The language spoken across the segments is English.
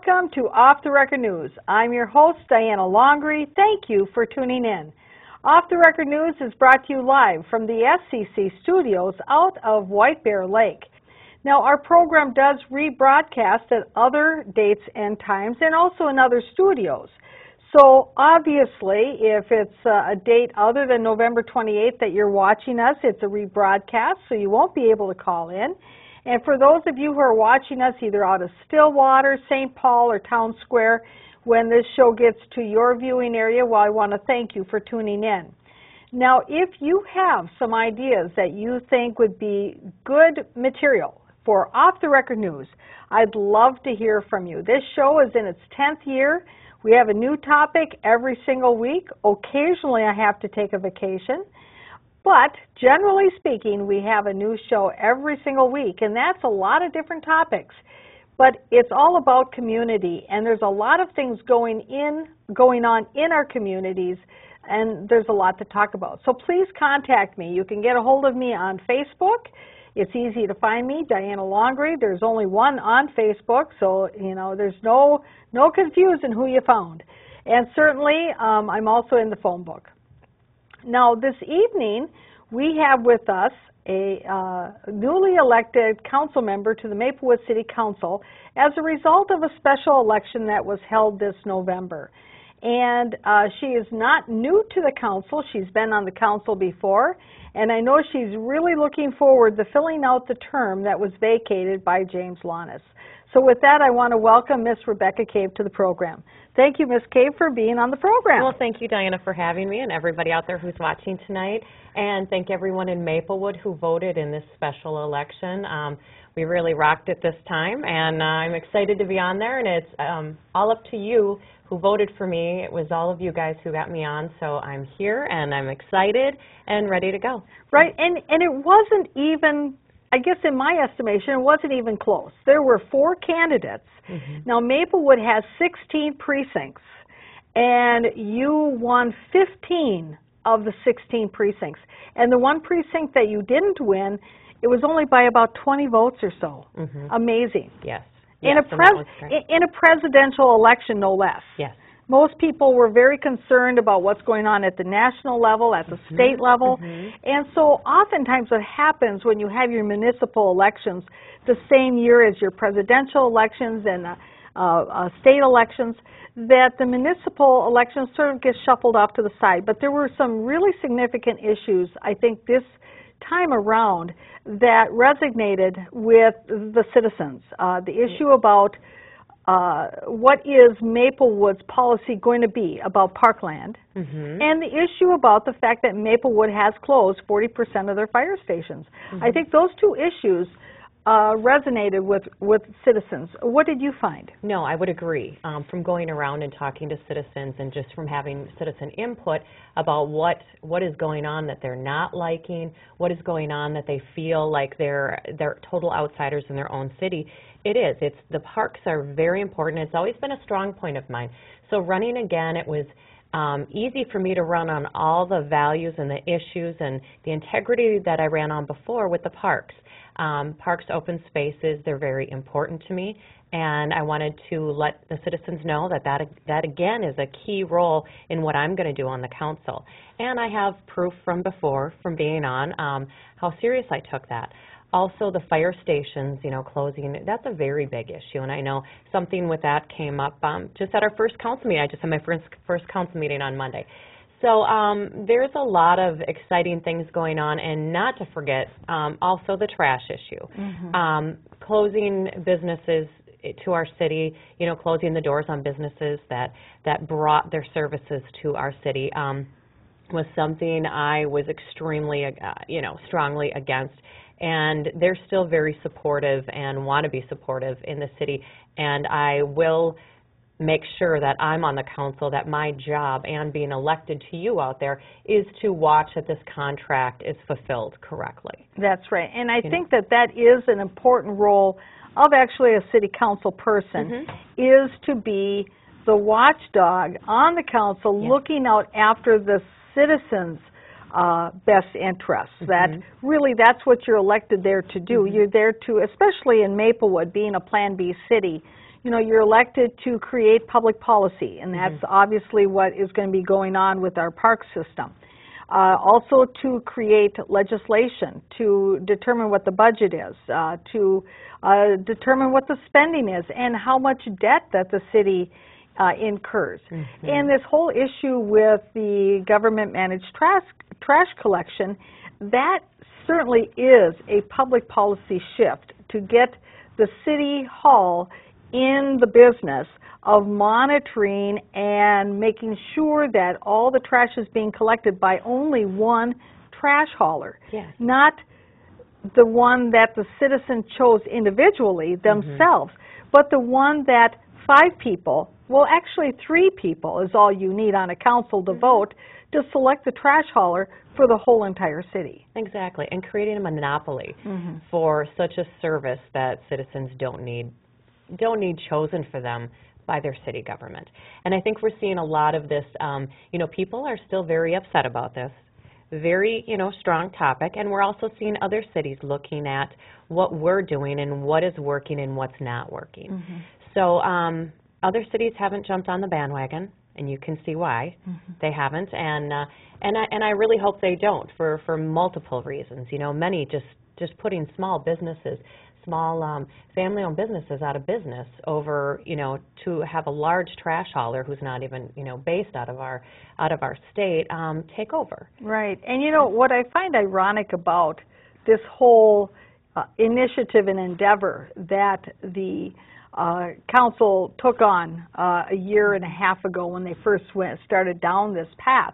Welcome to Off the Record News. I'm your host, Diana Longry. Thank you for tuning in. Off the Record News is brought to you live from the SCC studios out of White Bear Lake. Now, our program does rebroadcast at other dates and times and also in other studios. So, obviously, if it's a date other than November 28th that you're watching us, it's a rebroadcast, so you won't be able to call in. And for those of you who are watching us either out of Stillwater, St. Paul, or Town Square, when this show gets to your viewing area, well, I want to thank you for tuning in. Now, if you have some ideas that you think would be good material for Off the Record News, I'd love to hear from you. This show is in its 10th year. We have a new topic every single week. Occasionally, I have to take a vacation. But generally speaking, we have a new show every single week, and that's a lot of different topics. But it's all about community, and there's a lot of things going on in our communities, and there's a lot to talk about. So please contact me. You can get a hold of me on Facebook. It's easy to find me, Diana Longry. There's only one on Facebook, so there's no confusion who you found. And certainly, I'm also in the phone book. Now, this evening, we have with us a newly elected council member to the Maplewood City Council as a result of a special election that was held this November. And she is not new to the council. She's been on the council before, and I know she's really looking forward to filling out the term that was vacated by James Launis. So with that, I want to welcome Miss Rebecca Cave to the program. Thank you, Ms. Cave, for being on the program. Well, thank you, Diana, for having me, and everybody out there who's watching tonight. And thank everyone in Maplewood who voted in this special election. We really rocked it this time, and I'm excited to be on there. And it's all up to you who voted for me. It was all of you guys who got me on, so I'm here, and I'm excited and ready to go. Right, and it wasn't even, I guess in my estimation, it wasn't even close. There were 4 candidates. Now, Maplewood has 16 precincts, and you won 15 of the 16 precincts. And the one precinct that you didn't win, it was only by about 20 votes or so. Amazing. Yes. In a presidential election, no less. Yes. Most people were very concerned about what's going on at the national level, at the state level. And so oftentimes what happens when you have your municipal elections the same year as your presidential elections and state elections, that the municipal elections sort of get shuffled off to the side. But there were some really significant issues, I think, this time around that resonated with the citizens. The issue about what is Maplewood's policy going to be about parkland, and the issue about the fact that Maplewood has closed 40% of their fire stations. I think those 2 issues resonated with citizens. What did you find? No, I would agree. From going around and talking to citizens and just from having citizen input about what is going on that they're not liking, what is going on that they feel like they're total outsiders in their own city. The parks are very important. It's always been a strong point of mine. So running again, it was easy for me to run on all the values and the issues and the integrity that I ran on before with the parks. Parks, open spaces, they're very important to me, and I wanted to let the citizens know that again is a key role in what I'm going to do on the council. And I have proof from before, from being on, how serious I took that. Also, the fire stations, closing, that's a very big issue, and I know something with that came up just at our first council meeting. I just had my first council meeting on Monday. So there's a lot of exciting things going on, and not to forget also the trash issue. Closing businesses to our city, closing the doors on businesses that brought their services to our city was something I was extremely, strongly against. And they're still very supportive and want to be supportive in the city. And I will make sure that I'm on the council, that my job and being elected to you out there is to watch that this contract is fulfilled correctly. That's right. And I think that is an important role of actually a city council person, is to be the watchdog on the council, looking out after the citizens' best interests. That really, that's what you're elected there to do. You're there to, especially in Maplewood, being a Plan B city, you know, you're elected to create public policy, and that's obviously what is going to be going on with our park system. Also to create legislation, to determine what the budget is, to determine what the spending is, and how much debt that the city incurs. And this whole issue with the government-managed trash collection, that certainly is a public policy shift to get the city hall in the business of monitoring and making sure that all the trash is being collected by only one trash hauler, not the one that the citizen chose individually themselves, but the one that 5 people, well actually 3 people is all you need on a council to vote to select the trash hauler for the whole entire city. Exactly, and creating a monopoly for such a service that citizens don't need chosen for them by their city government. And I think we're seeing a lot of this, you know, people are still very upset about this, very, you know, strong topic, and we're also seeing other cities looking at what we're doing and what is working and what's not working. So other cities haven't jumped on the bandwagon, and you can see why they haven't, and I really hope they don't for multiple reasons. You know, many just putting small businesses, small family-owned businesses out of business over, you know, to have a large trash hauler who's not even, you know, based out of our state take over. Right, and you know what I find ironic about this whole initiative and endeavor that the council took on a year and a half ago when they first started down this path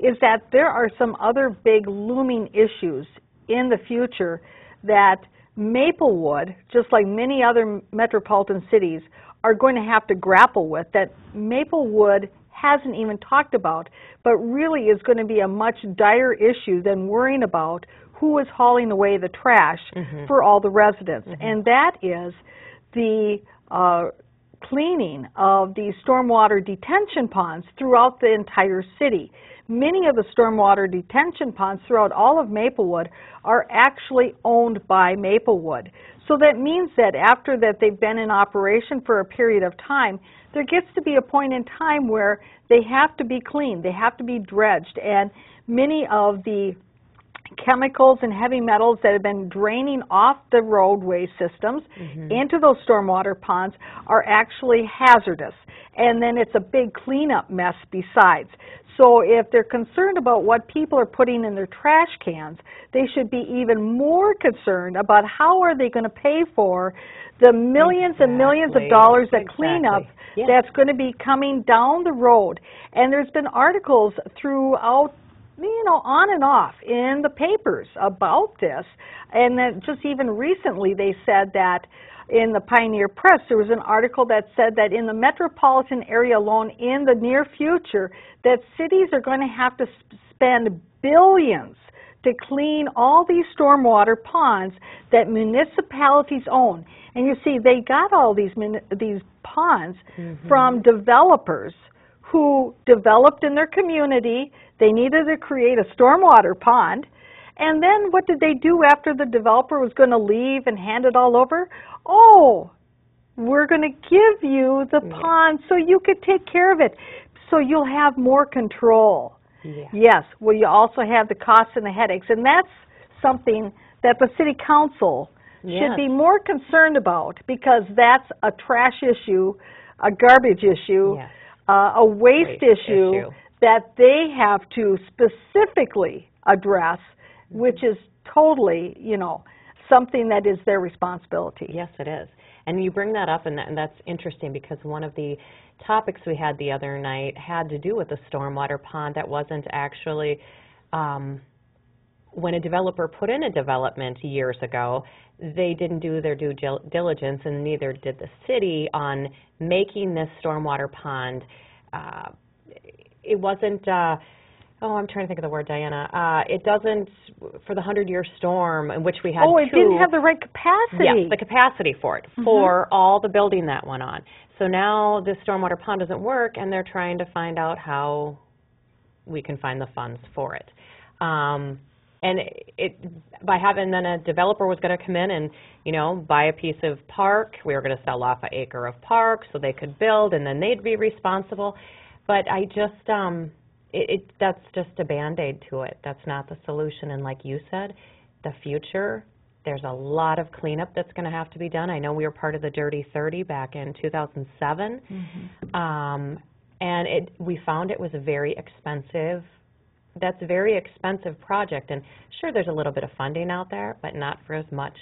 is that there are some other big looming issues in the future that Maplewood, just like many other metropolitan cities, are going to have to grapple with, that Maplewood hasn't even talked about, but really is going to be a much dire issue than worrying about who is hauling away the trash for all the residents. And that is the cleaning of the stormwater detention ponds throughout the entire city. Many of the stormwater detention ponds throughout all of Maplewood are actually owned by Maplewood. So that means that after that they've been in operation for a period of time, there gets to be a point in time where they have to be cleaned, they have to be dredged, and many of the chemicals and heavy metals that have been draining off the roadway systems into those stormwater ponds are actually hazardous. And then it's a big cleanup mess besides. So if they're concerned about what people are putting in their trash cans, they should be even more concerned about how are they going to pay for the millions and millions of dollars of cleanup that's going to be coming down the road. And there's been articles throughout, you know, on and off in the papers about this, and then just even recently they said that in the Pioneer Press there was an article that said that in the metropolitan area alone in the near future that cities are going to have to spend billions to clean all these stormwater ponds that municipalities own. And you see, they got all these ponds from developers who developed in their community. They needed to create a stormwater pond. And then what did they do after the developer was going to leave and hand it all over? Oh, we're going to give you the pond so you could take care of it, so you'll have more control. Yes, well, you also have the costs and the headaches, and that's something that the city council should be more concerned about, because that's a trash issue, a garbage issue, a waste issue that they have to specifically address, which is totally, you know, something that is their responsibility. Yes, it is. And you bring that up, and that's interesting, because one of the topics we had the other night had to do with the stormwater pond that wasn't actually, when a developer put in a development years ago, they didn't do their due diligence, and neither did the city, on making this stormwater pond. It wasn't, I'm trying to think of the word, Diana. It doesn't, for the 100-year storm, in which we had it didn't have the right capacity. Yes, the capacity for it, for all the building that went on. So now this stormwater pond doesn't work, and they're trying to find out how we can find the funds for it. and by having then a developer was going to come in and, you know, buy a piece of park. We were going to sell off an acre of park so they could build, and then they'd be responsible. But I just, that's just a Band-Aid to it. That's not the solution. And like you said, the future, there's a lot of cleanup that's going to have to be done. I know we were part of the Dirty 30 back in 2007, and we found it was a very expensive. That's a very expensive project, and sure, there's a little bit of funding out there, but not for as much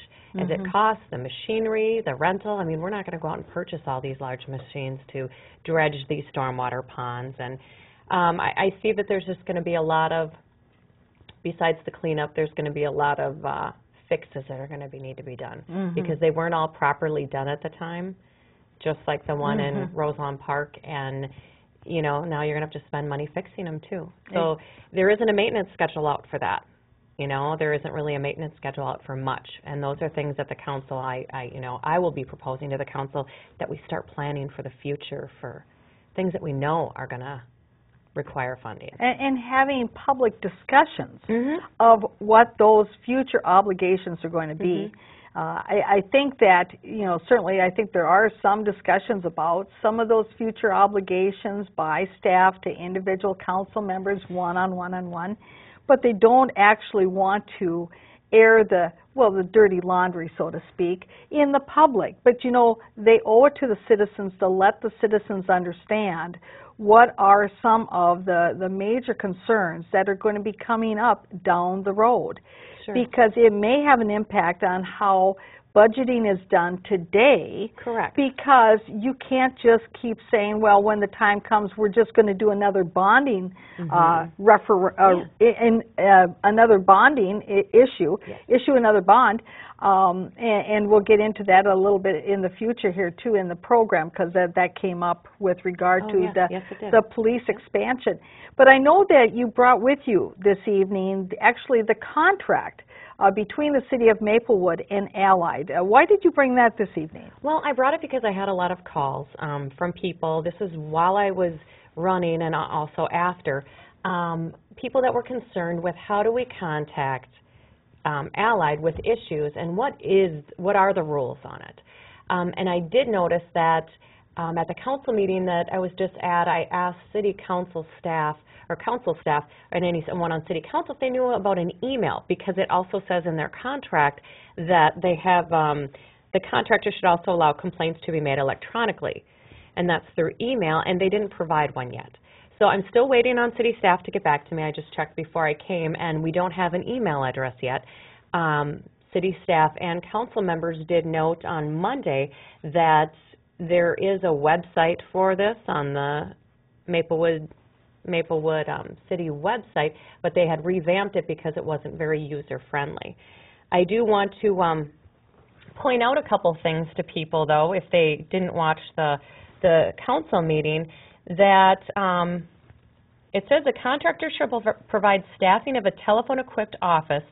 as it costs, the machinery, the rental. I mean, we're not going to go out and purchase all these large machines to dredge these stormwater ponds, and I see that there's just going to be a lot of, besides the cleanup, there's going to be a lot of fixes that are going to need to be done, because they weren't all properly done at the time, just like the one in Roselawn Park, and you know, now you're going to have to spend money fixing them too. So there isn't a maintenance schedule out for that. You know, there isn't really a maintenance schedule out for much, and those are things that the council, I will be proposing to the council that we start planning for the future for things that we know are going to require funding. And having public discussions of what those future obligations are going to be. I think that, you know, certainly I think there are some discussions about some of those future obligations by staff to individual council members one-on-one, but they don't actually want to air the dirty laundry, so to speak, in the public. But, you know, they owe it to the citizens to let the citizens understand what are some of the major concerns that are going to be coming up down the road. Sure. Because it may have an impact on how budgeting is done today. Correct. Because you can't just keep saying, well, when the time comes, we're just going to do another bonding another bonding issue, issue another bond, and we'll get into that a little bit in the future here too in the program, because that came up with regard to the police expansion. But I know that you brought with you this evening actually the contract between the City of Maplewood and Allied. Why did you bring that this evening? Well, I brought it because I had a lot of calls from people. This is while I was running and also after. People that were concerned with how do we contact Allied with issues and what are the rules on it. And I did notice that at the council meeting that I was just at, I asked city council staff and anyone on city council if they knew about an email, because it also says in their contract that they have, the contractor should also allow complaints to be made electronically, and that's through email, and they didn't provide one yet. So I'm still waiting on city staff to get back to me. I just checked before I came, and we don't have an email address yet. City staff and council members did note on Monday that there is a website for this on the Maplewood City website, but they had revamped it because it wasn't very user-friendly. I do want to point out a couple things to people, though, if they didn't watch the council meeting, that it says a contractor shall provide staffing of a telephone-equipped office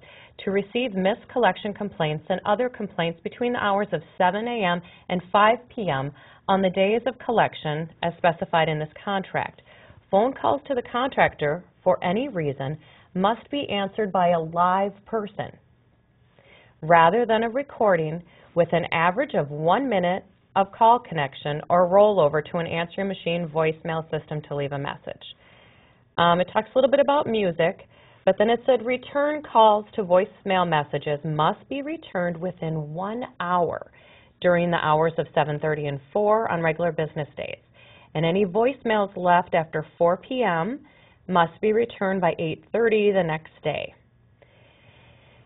to receive missed collection complaints and other complaints between the hours of 7 a.m. and 5 p.m. on the days of collection as specified in this contract. Phone calls to the contractor for any reason must be answered by a live person rather than a recording with an average of 1 minute of call connection or rollover to an answering machine voicemail system to leave a message. It talks a little bit about music, but then it said return calls to voicemail messages must be returned within 1 hour during the hours of 7:30 and 4 on regular business days. And any voicemails left after 4 p.m. must be returned by 8:30 the next day.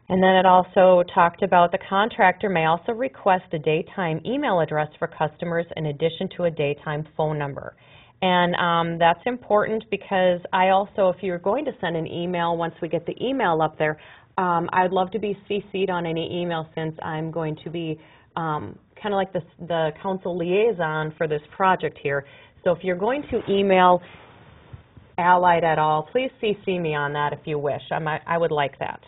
And then it also talked about the contractor may also request a daytime email address for customers in addition to a daytime phone number. And that's important because I also, if you're going to send an email, once we get the email up there, I'd love to be CC'd on any email since I'm going to be kind of like the council liaison for this project here. So if you're going to email Allied at all, please CC me on that if you wish. I would like that.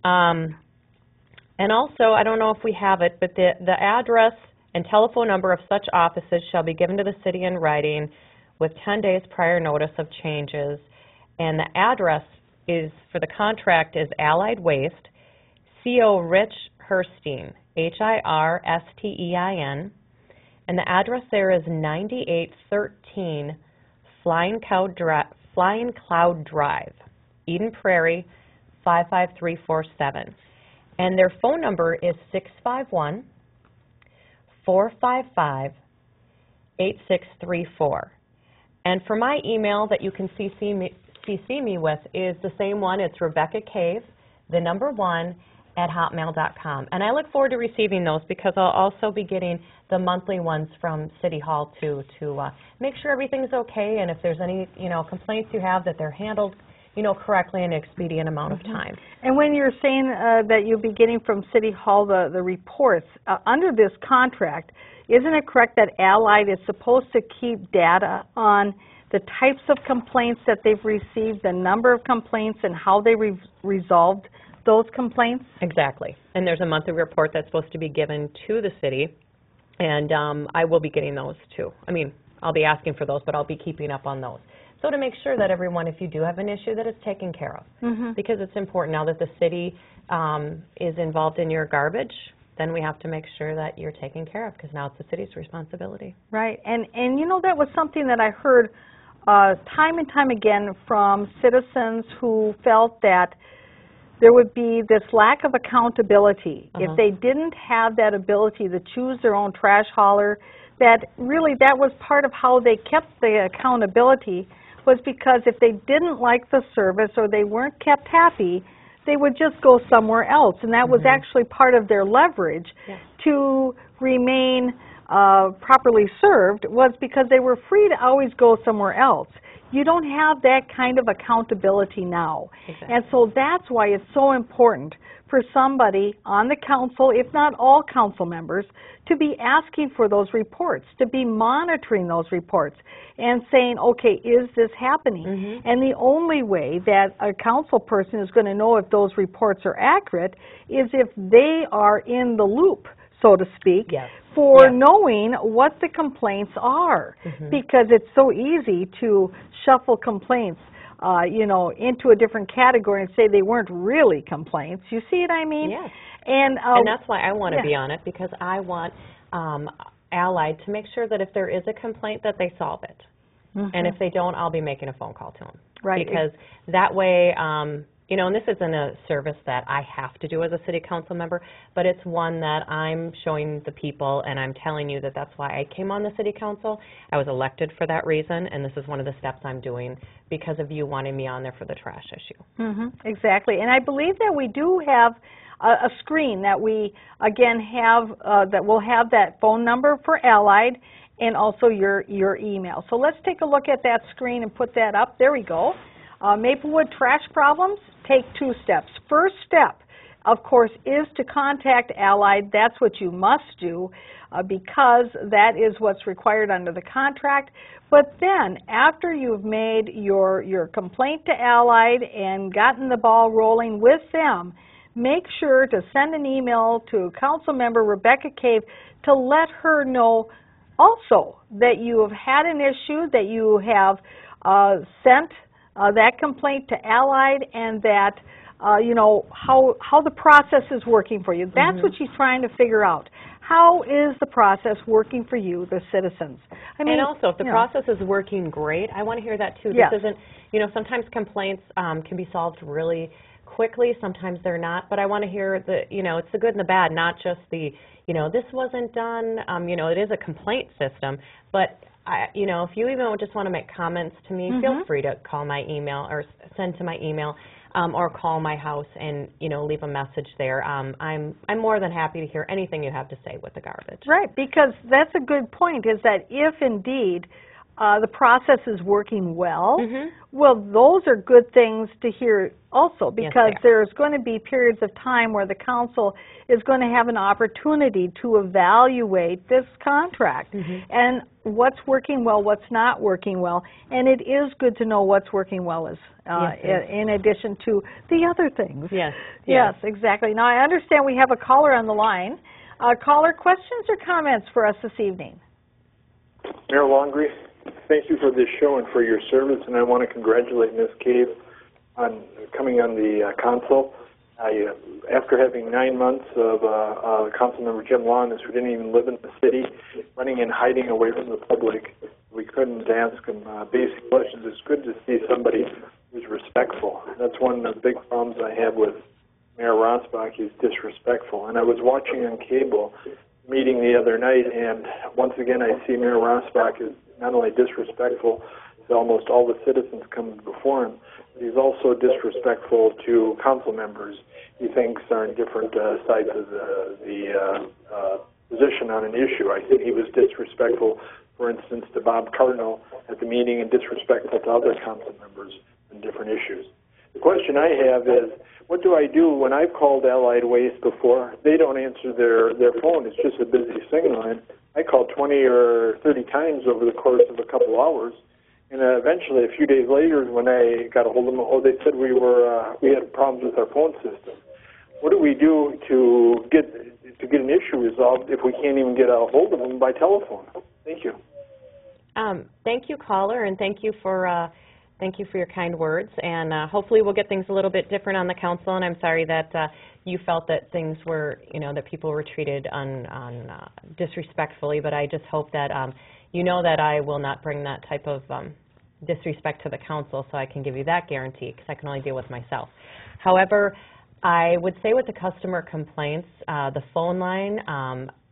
And also, I don't know if we have it, but the address and telephone number of such offices shall be given to the city in writing with 10 days prior notice of changes. And the address is for the contract is Allied Waste, CO Rich Hirstein, Hirstein, and the address there is 9813 Flying Cloud Drive, Eden Prairie, 55347. And their phone number is 651-455-8634. And for my email that you can CC me with is the same one. It's Rebecca Cave, the number 1, @hotmail.com. And I look forward to receiving those because I'll also be getting the monthly ones from City Hall too, to make sure everything's okay, and if there's any, complaints you have, that they're handled, correctly in an expedient amount of time. And when you're saying that you'll be getting from City Hall the reports, under this contract, isn't it correct that Allied is supposed to keep data on the types of complaints that they've received, the number of complaints, and how they resolved those complaints? Exactly. And there's a monthly report that's supposed to be given to the city, and I will be getting those too. I mean, I'll be asking for those, but I'll be keeping up on those. So to make sure that everyone, if you do have an issue, that it's taken care of. Because it's important now that the city is involved in your garbage, then we have to make sure that you're taken care of, because now it's the city's responsibility. Right. And that was something that I heard time and time again from citizens who felt that there would be this lack of accountability. If they didn't have that ability to choose their own trash hauler, that really that was part of how they kept the accountability, was because if they didn't like the service or they weren't kept happy, they would just go somewhere else. And that was actually part of their leverage to remain properly served, was because they were free to always go somewhere else. You don't have that kind of accountability now. And so that's why it's so important for somebody on the council, if not all council members, to be asking for those reports, to be monitoring those reports and saying, okay, is this happening? And the only way that a council person is going to know if those reports are accurate is if they are in the loop, so to speak, for knowing what the complaints are, because it's so easy to shuffle complaints, into a different category and say they weren't really complaints. You see what I mean? Yes. And that's why I want to be on it, because I want Allied to make sure that if there is a complaint, that they solve it. And if they don't, I'll be making a phone call to them. Right. Because that way, and this isn't a service that I have to do as a city council member, but it's one that I'm showing the people, and I'm telling you that that's why I came on the city council. I was elected for that reason, and this is one of the steps I'm doing because of you wanting me on there for the trash issue. Exactly. And I believe that we do have a screen that we, again, have, that will have that phone number for Allied and also your email. So let's take a look at that screen and put that up. There we go. Maplewood trash problems, take 2 steps. First step, of course, is to contact Allied. That's what you must do because that is what's required under the contract. But then, after you've made your complaint to Allied and gotten the ball rolling with them, make sure to send an email to Councilmember Rebecca Cave to let her know also that you have had an issue, that you have sent that complaint to Allied, and that how the process is working for you. That's what she's trying to figure out. How is the process working for you, the citizens? I mean, and also, if the process is working great, I want to hear that too. Yes. This isn't, sometimes complaints can be solved really quickly, sometimes they're not, but I want to hear the, it's the good and the bad, not just the, this wasn't done, it is a complaint system, but if you even just want to make comments to me, feel free to call my email or send to my email or call my house and, leave a message there. I'm more than happy to hear anything you have to say with the garbage. Right, because that's a good point, is that if indeed the process is working well, well, those are good things to hear also, because there's going to be periods of time where the council is going to have an opportunity to evaluate this contract and what's working well, what's not working well, and it is good to know what's working well as in addition to the other things. Yes, exactly. Now, I understand we have a caller on the line. Caller, questions or comments for us this evening? Mayor Longley, thank you for this show and for your service, and I want to congratulate Ms. Cave on coming on the council. After having 9 months of Councilmember Jim Longus, who didn't even live in the city, running and hiding away from the public, we couldn't ask him basic questions. It's good to see somebody who's respectful. That's one of the big problems I have with Mayor Rosbach. He's disrespectful. And I was watching on cable meeting the other night, and once again I see Mayor Rosbach is not only disrespectful to almost all the citizens coming before him, but he's also disrespectful to council members he thinks are on different sides of the position on an issue. I think he was disrespectful, for instance, to Bob Cardinal at the meeting and disrespectful to other council members on different issues. The question I have is, what do I do when I've called Allied Waste before? They don't answer their phone. It's just a busy signal line. I called 20 or 30 times over the course of a couple hours, and eventually, a few days later, when I got a hold of them, they said we had problems with our phone system. What do we do to get an issue resolved if we can't even get a hold of them by telephone? Thank you. Thank you, caller, and thank you for your kind words. And hopefully, we'll get things a little bit different on the council. And I'm sorry that you felt that things were, that people were treated disrespectfully. But I just hope that you know that I will not bring that type of disrespect to the council, so I can give you that guarantee, because I can only deal with myself. However, I would say with the customer complaints, the phone line,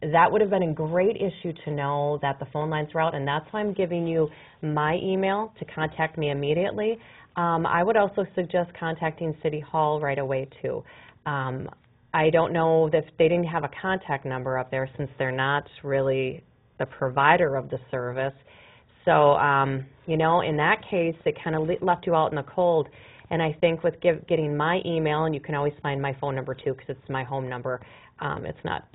that would have been a great issue to know that the phone lines were out, and that's why I'm giving you my email to contact me immediately. I would also suggest contacting City Hall right away, too. I don't know if they didn't have a contact number up there, since they're not really the provider of the service. So, in that case, it kind of left you out in the cold. And I think with getting my email, and you can always find my phone number too, because it's my home number. It's not,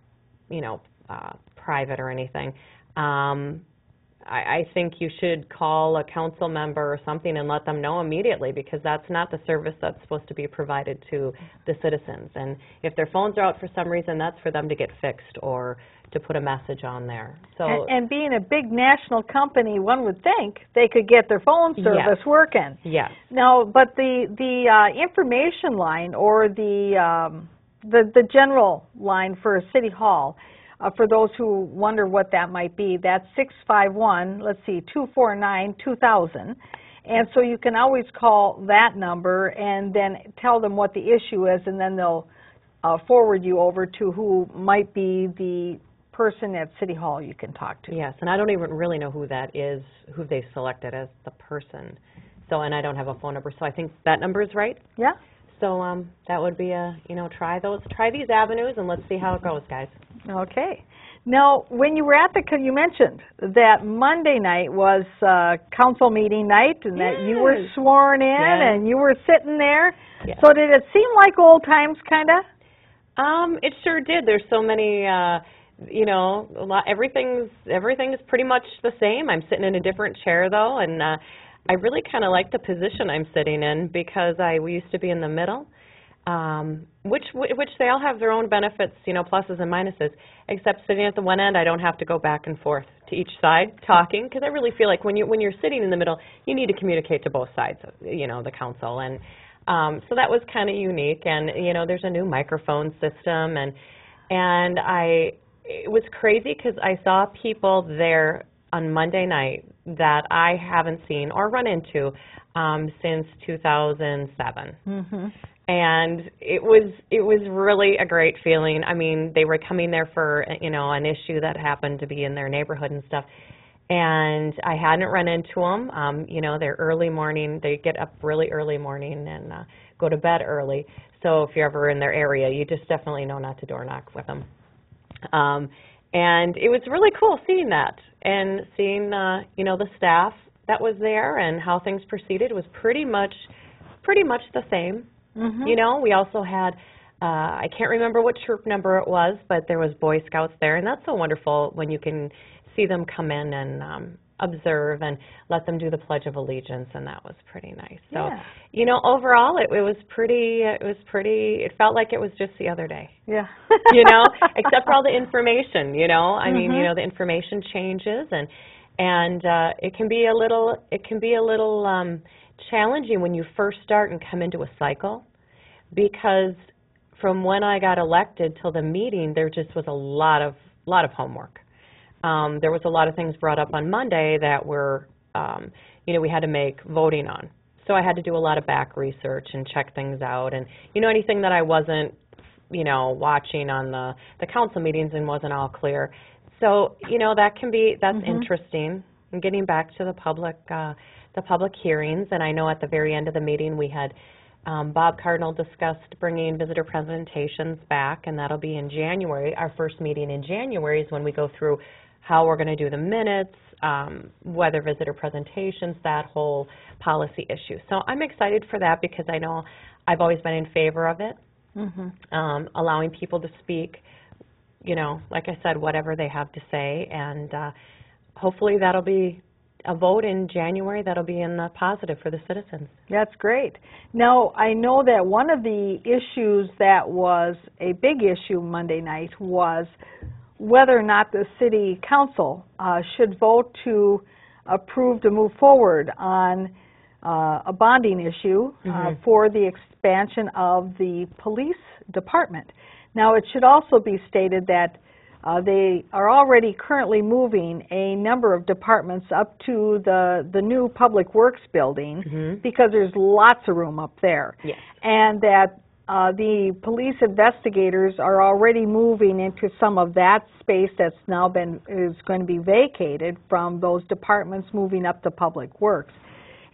private or anything. I think you should call a council member or something and let them know immediately, because that's not the service that's supposed to be provided to the citizens. And if their phones are out for some reason, that's for them to get fixed or to put a message on there. So, and being a big national company, one would think they could get their phone service working. Yes. No, but the information line, or the general line for City Hall, for those who wonder what that might be, that's 651-249-2000. And so you can always call that number and then tell them what the issue is, and then they'll forward you over to who might be the person at City Hall you can talk to. Yes, and I don't even really know who that is, who they selected as the person. So, and I don't have a phone number, so I think that number is right. Yeah. So that would be try these avenues, and let's see how it goes, guys. Okay. Now, when you were at you mentioned that Monday night was council meeting night, and that you were sworn in, and you were sitting there. Yes. So did it seem like old times, kind of? It sure did. There's so many, everything's pretty much the same. I'm sitting in a different chair, though, and I really kind of like the position I'm sitting in, because we used to be in the middle, which they all have their own benefits, pluses and minuses, except sitting at the one end, I don't have to go back and forth to each side talking, because I really feel like when you're sitting in the middle, you need to communicate to both sides, the council, and so that was kind of unique. And there's a new microphone system, and it was crazy, because I saw people there on Monday night that I haven't seen or run into since 2007. Mm-hmm. And it was really a great feeling. I mean, they were coming there for an issue that happened to be in their neighborhood and stuff. And I hadn't run into them. They're early morning. They get up really early morning and go to bed early. So if you're ever in their area, you just definitely know not to door knock with them. And it was really cool seeing that, and seeing the staff that was there and how things proceeded was pretty much the same. Mm-hmm. We also had I can't remember what troop number it was, but there was Boy Scouts there, and that's so wonderful when you can see them come in and observe and let them do the Pledge of Allegiance, and that was pretty nice. So, overall, it felt like it was just the other day. Yeah. Except for all the information, I mean, the information changes, and it can be a little challenging when you first start and come into a cycle, because from when I got elected till the meeting, there just was a lot of homework. There was a lot of things brought up on Monday that were, we had to make voting on. So I had to do a lot of back research and check things out, and anything that I wasn't, watching on the council meetings and wasn't all clear. So that's interesting. And getting back to the public hearings, and I know at the very end of the meeting we had Bob Cardinal discussed bringing visitor presentations back, and that'll be in January. Our first meeting in January is when we go through how we're going to do the minutes, whether visitor presentations, that whole policy issue. So I'm excited for that because I know I've always been in favor of it, allowing people to speak, like I said, whatever they have to say, and hopefully that'll be a vote in January that'll be in the positive for the citizens. That's great. Now, I know that one of the issues that was a big issue Monday night was whether or not the city council should vote to approve to move forward on a bonding issue for the expansion of the police department. Now, it should also be stated that they are already currently moving a number of departments up to the new Public Works building because there's lots of room up there. Yes. And that the police investigators are already moving into some of that space that's now is going to be vacated from those departments moving up to Public Works.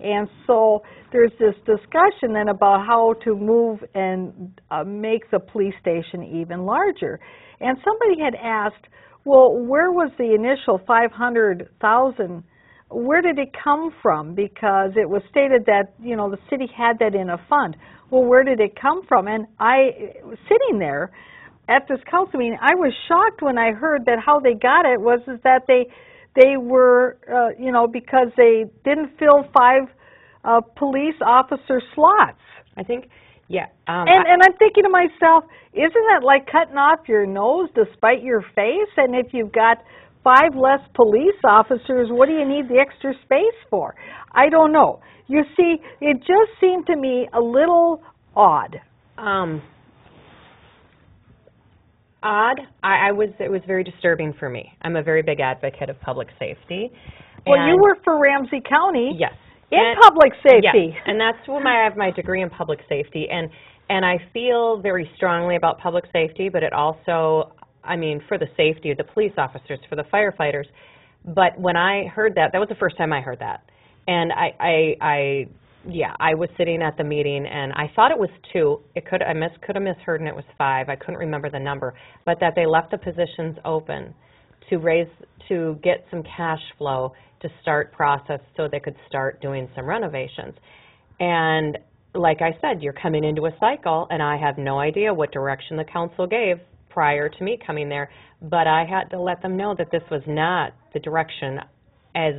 And so there's this discussion then about how to move and make the police station even larger. And somebody had asked, well, where was the initial $500,000? Where did it come from? Because it was stated that, the city had that in a fund. Well, where did it come from? And I, sitting there at this council meeting, I was shocked when I heard that how they got it was that they were, because they didn't fill 5 police officer slots. I think, yeah. And I'm thinking to myself, isn't that like cutting off your nose to spite your face? And if you've got 5 less police officers, what do you need the extra space for? I don't know. You see, it just seemed to me a little odd. It was very disturbing for me. I'm a very big advocate of public safety. Well, you work for Ramsey County. Yes. In public safety. Yes, and that's where I have my degree in public safety, and I feel very strongly about public safety, but it also, for the safety of the police officers, for the firefighters. But when I heard that was the first time I heard that. And I was sitting at the meeting, and I thought it was 2. Could have misheard, and it was 5. I couldn't remember the number. But that they left the positions open to get some cash flow to start process so they could start doing some renovations. And like I said, you're coming into a cycle, and I have no idea what direction the council gave prior to me coming there, but I had to let them know that this was not the direction as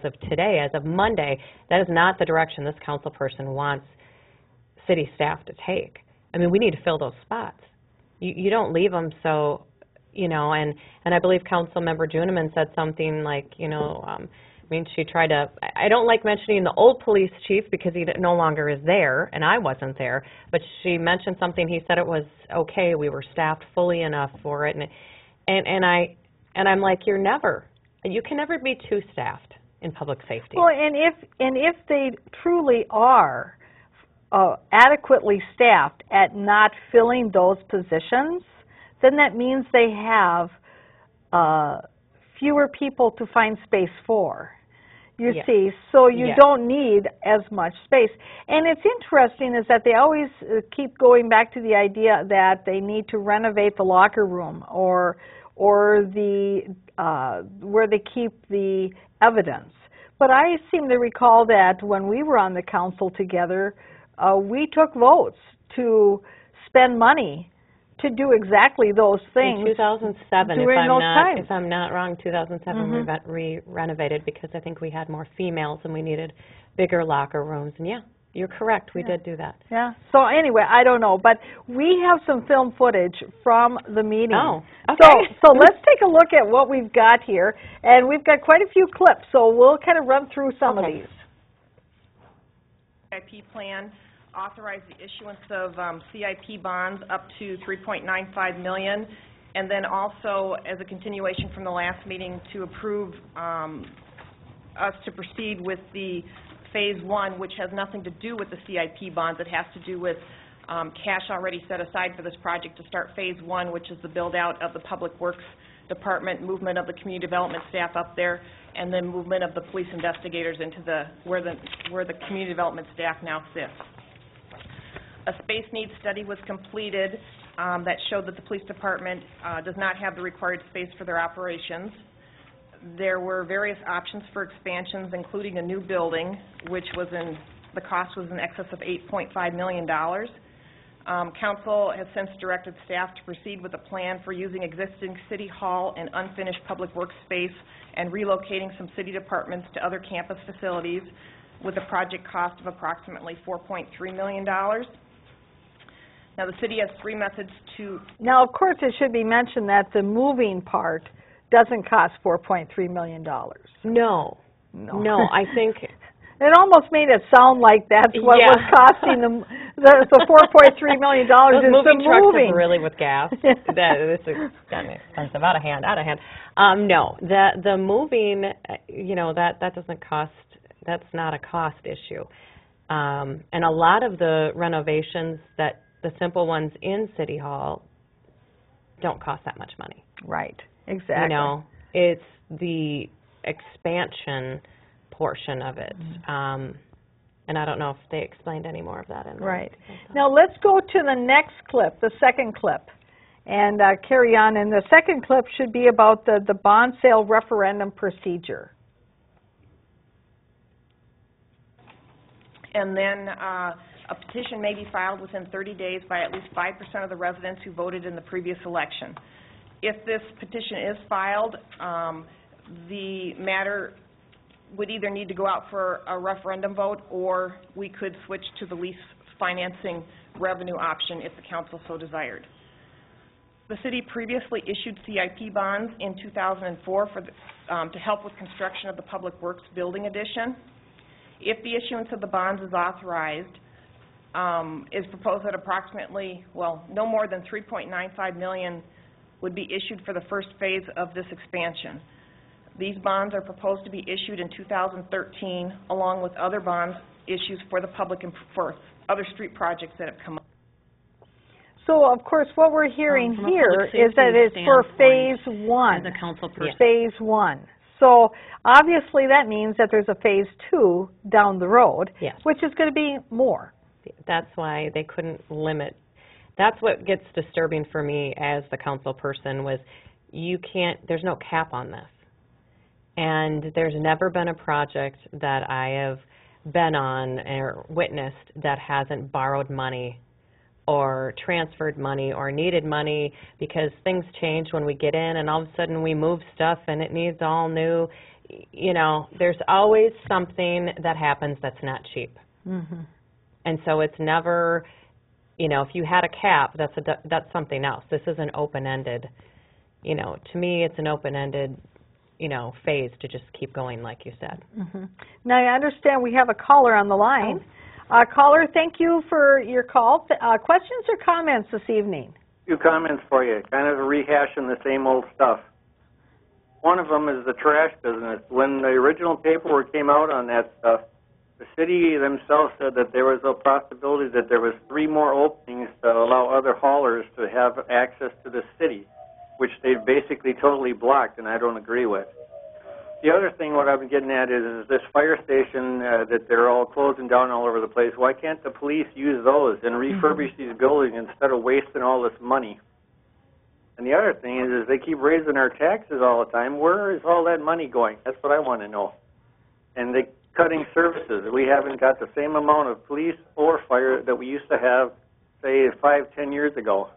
of today, as of Monday. That is not the direction this council person wants city staff to take. We need to fill those spots. You don't leave them so, and I believe Council Member Juniman said something like, she tried to, I don't like mentioning the old police chief because he no longer is there, and I wasn't there, but she mentioned something, he said it was okay, we were staffed fully enough for it, and I'm like, you can never be too staffed in public safety. Well, and if they truly are adequately staffed at not filling those positions, then that means they have fewer people to find space for. You see, so you don't need as much space. And it's interesting is that they always keep going back to the idea that they need to renovate the locker room or the where they keep the evidence. But I seem to recall that when we were on the council together, we took votes to spend money to do exactly those things. In 2007, if I'm not wrong, 2007 we renovated because I think we had more females and we needed bigger locker rooms. And you're correct, we did do that. Yeah. So anyway, I don't know, but we have some film footage from the meeting. Oh, okay. So let's take a look at what we've got here, and we've got quite a few clips, so we'll kind of run through some of these. CIP plan authorized the issuance of CIP bonds up to $3.95 million, and then also, as a continuation from the last meeting, to approve us to proceed with the Phase 1, which has nothing to do with the CIP bonds. It has to do with cash already set aside for this project to start Phase 1, which is the build-out of the Public Works Department, movement of the community development staff up there, and then movement of the police investigators into where the community development staff now sits. A space needs study was completed that showed that the police department does not have the required space for their operations. There were various options for expansions, including a new building, which the cost was in excess of $8.5 million. Council has since directed staff to proceed with a plan for using existing City Hall and unfinished public works space and relocating some city departments to other campus facilities with a project cost of approximately $4.3 million. Now, the city has three methods to... Now, of course, it should be mentioned that the moving part doesn't cost $4.3 million. No, I think... It almost made it sound like that's what was costing them. The $4.3 million Those is moving the trucks moving. are really with gas. This is kind of expensive, out of hand. No, the moving, that doesn't cost. That's not a cost issue. And a lot of the renovations the simple ones in City Hall don't cost that much money. Right. Exactly. It's the expansion portion of it. And I don't know if they explained any more of that in there. Right. Now let's go to the next clip, the second clip, and carry on. And the second clip should be about the bond sale referendum procedure. And then a petition may be filed within 30 days by at least 5% of the residents who voted in the previous election. If this petition is filed, the matter would either need to go out for a referendum vote, or we could switch to the lease financing revenue option if the council so desired. The city previously issued CIP bonds in 2004 to help with construction of the Public Works building addition. If the issuance of the bonds is authorized, is proposed that approximately, no more than $3.95 million would be issued for the first phase of this expansion. These bonds are proposed to be issued in 2013, along with other bonds issues for the public and for other street projects that have come up. So, of course, what we're hearing here is that it's for Phase 1. As a council person. Phase 1. So, obviously, that means that there's a Phase 2 down the road, which is going to be more. That's why they couldn't limit. That's what gets disturbing for me as the council person was there's no cap on this. And there's never been a project that I have been on or witnessed that hasn't borrowed money or transferred money or needed money, because things change when we get in and all of a sudden we move stuff and it needs all new. There's always something that happens that's not cheap. Mm-hmm. And so it's never, if you had a cap, that's something else. This is an open-ended, to me it's an open-ended phase to just keep going, like you said. Mm-hmm. Now, I understand we have a caller on the line. Caller, thank you for your call. Questions or comments this evening? A few comments for you, kind of rehashing the same old stuff. One of them is the trash business. When the original paperwork came out on that stuff, the city themselves said that there was a possibility that there was 3 more openings to allow other haulers to have access to the city, which they've basically totally blocked, and I don't agree with. The other thing, what I've been getting at is this fire station that they're all closing down all over the place. Why can't the police use those and refurbish these buildings instead of wasting all this money? And the other thing is they keep raising our taxes all the time. Where is all that money going? That's what I want to know. And they cutting services. We haven't got the same amount of police or fire that we used to have, say, 5-10 years ago.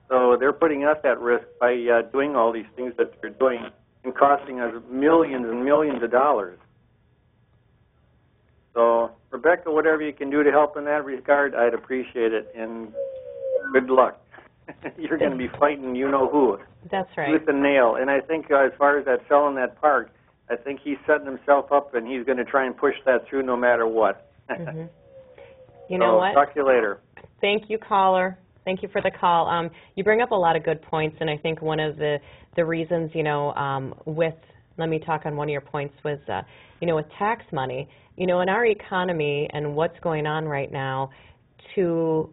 So they're putting us at risk by doing all these things that they're doing and costing us millions and millions of dollars. So, Rebecca, whatever you can do to help in that regard, I'd appreciate it, and good luck. You're going to be fighting you-know-who. That's right. Tooth and nail. And I think as far as that selling that park, I think he's setting himself up, and he's going to try and push that through no matter what. Mhm. You know what? Talk to you later. Thank you, caller. Thank you for the call. You bring up a lot of good points, and I think one of the reasons, let me talk on one of your points was, with tax money, in our economy and what's going on right now, to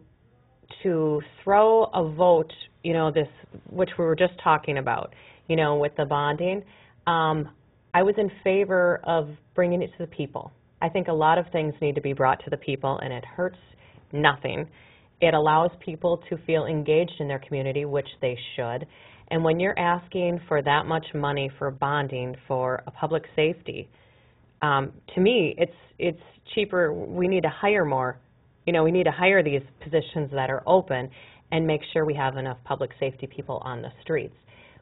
throw a vote, this, which we were just talking about, with the bonding, I was in favor of bringing it to the people. I think a lot of things need to be brought to the people, and it hurts nothing. It allows people to feel engaged in their community, which they should. And when you're asking for that much money for bonding for a public safety, to me, it's cheaper. We need to hire more. We need to hire these positions that are open and make sure we have enough public safety people on the streets.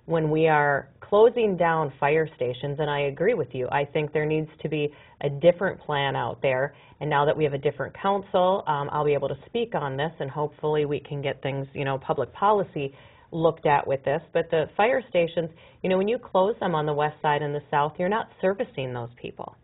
When we are closing down fire stations, and I agree with you, I think there needs to be a different plan out there. And now that we have a different council, I'll be able to speak on this, and hopefully we can get things, public policy looked at with this. But the fire stations, when you close them on the west side and the south, you're not servicing those people.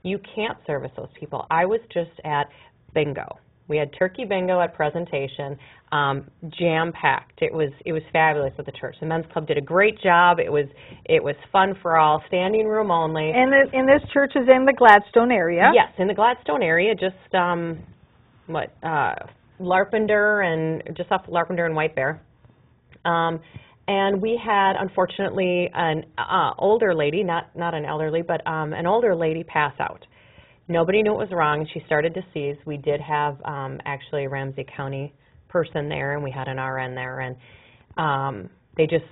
You can't service those people. I was just at bingo. We had turkey bingo at presentation, jam-packed. It was fabulous at the church. The men's club did a great job. It was fun for all, standing room only. And this church is in the Gladstone area? Yes, in the Gladstone area, just Larpenteur and just off Larpenteur and White Bear. And we had, unfortunately, an older lady, not an elderly, but an older lady pass out. Nobody knew it was wrong, and she started to seize. We did have actually a Ramsey County person there, and we had an RN there, and they just,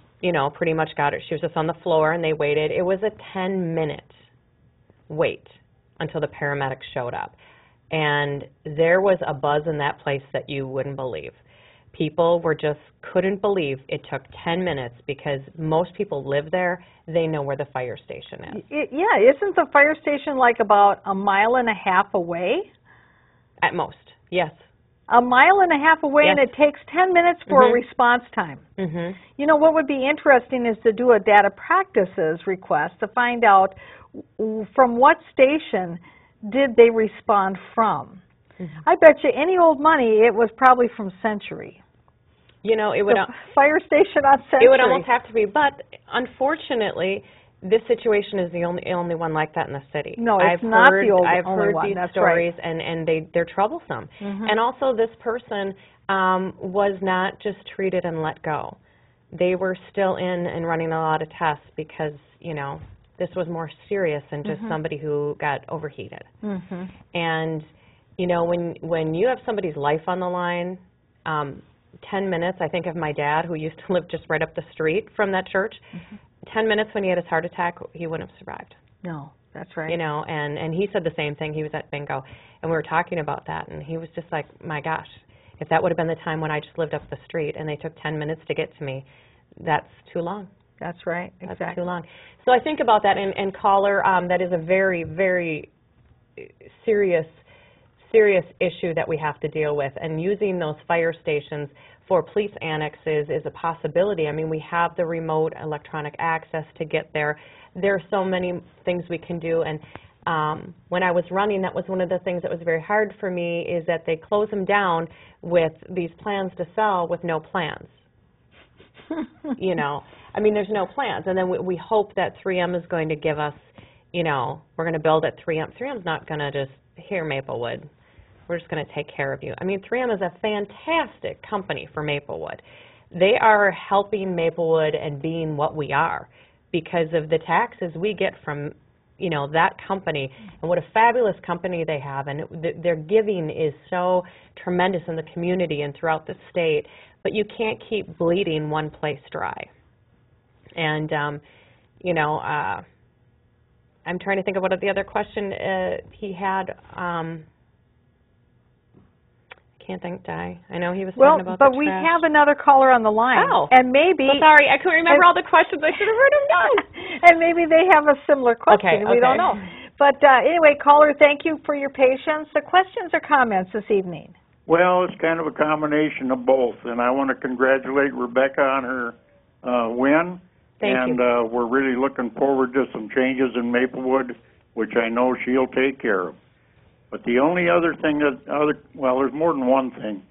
pretty much got her. She was just on the floor, and they waited. It was a 10-minute wait until the paramedics showed up. And there was a buzz in that place that you wouldn't believe. People couldn't believe it took 10 minutes, because most people live there. They know where the fire station is. Isn't the fire station like about a mile and a half away? At most, yes. A mile and a half away, yes. And it takes 10 minutes for a response time. Mm-hmm. What would be interesting is to do a data practices request to find out from what station did they respond from. Mm-hmm. I bet you any old money it was probably from Century. It would fire station on Century. It would almost have to be, but unfortunately, this situation is the only one like that in the city. No, it's not the only one. I've heard these stories, right. and they're troublesome. Mm-hmm. And also, this person was not just treated and let go. They were still in and running a lot of tests because this was more serious than just somebody who got overheated. Mm-hmm. And when you have somebody's life on the line. 10 minutes, I think of my dad, who used to live just right up the street from that church. 10 minutes when he had his heart attack, he wouldn't have survived. No, that's right. And he said the same thing. He was at bingo, and we were talking about that, and he was just like, my gosh, if that would have been the time when I just lived up the street and they took 10 minutes to get to me, that's too long. That's right, exactly. That's too long. So I think about that, and caller, that is a very, very serious issue that we have to deal with, and using those fire stations for police annexes is a possibility. I mean, we have the remote electronic access to get there. There are so many things we can do, and when I was running, that was one of the things that was very hard for me, is that they close them down with these plans to sell with no plans. I mean, there's no plans, and then we hope that 3M is going to give us, we're going to build at 3M. 3M's not going to just, here, Maplewood, we're just going to take care of you. I mean, 3M is a fantastic company for Maplewood. They are helping Maplewood and being what we are because of the taxes we get from, that company, and what a fabulous company they have, and their giving is so tremendous in the community and throughout the state, but you can't keep bleeding one place dry. And, I'm trying to think of what the other question he had. Can't think, Di. I know he was talking about the trash. But we have another caller on the line. Oh. And maybe... So sorry, I couldn't remember all the questions. I should have written them down. And maybe they have a similar question. Okay. We don't know. But anyway, caller, thank you for your patience. The questions or comments this evening? Well, it's kind of a combination of both. And I want to congratulate Rebecca on her win. Thank you. And we're really looking forward to some changes in Maplewood, which I know she'll take care of. But the only other thing well, there's more than one thing,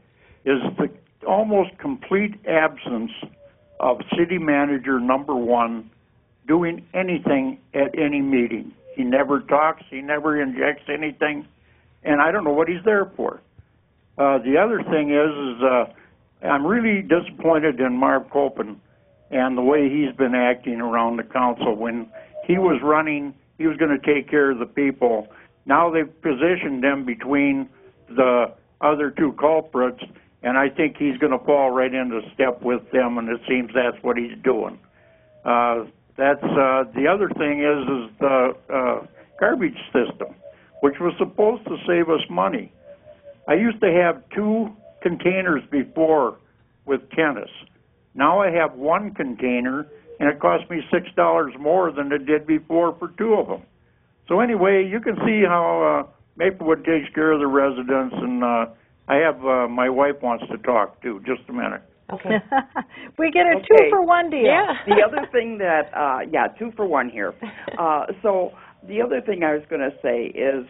is the almost complete absence of city manager number one doing anything at any meeting. He never talks, he never injects anything, and I don't know what he's there for. The other thing is I'm really disappointed in Marv Copen and the way he's been acting around the council. When he was running, he was going to take care of the people. Now they've positioned him between the other two culprits, and I think he's going to fall right into step with them, and it seems that's what he's doing. The other thing is the garbage system, which was supposed to save us money. I used to have 2 containers before with Kennis. Now I have 1 container, and it costs me $6 more than it did before for 2 of them. So anyway, you can see how Maplewood takes care of the residents, and I have my wife wants to talk too. Just a minute. Okay. We get a Okay. 2-for-1 deal. Yeah. The other thing that, 2-for-1 here. So the other thing I was going to say is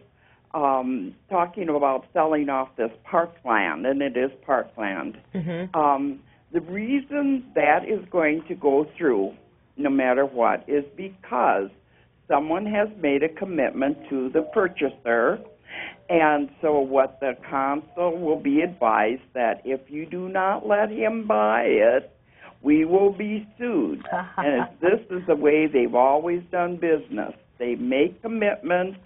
talking about selling off this parkland, and it is parkland. Mm-hmm. The reason that is going to go through, no matter what, is because someone has made a commitment to the purchaser, and so what the council will be advised that if you do not let him buy it, we will be sued. And this is the way they've always done business. They make commitments,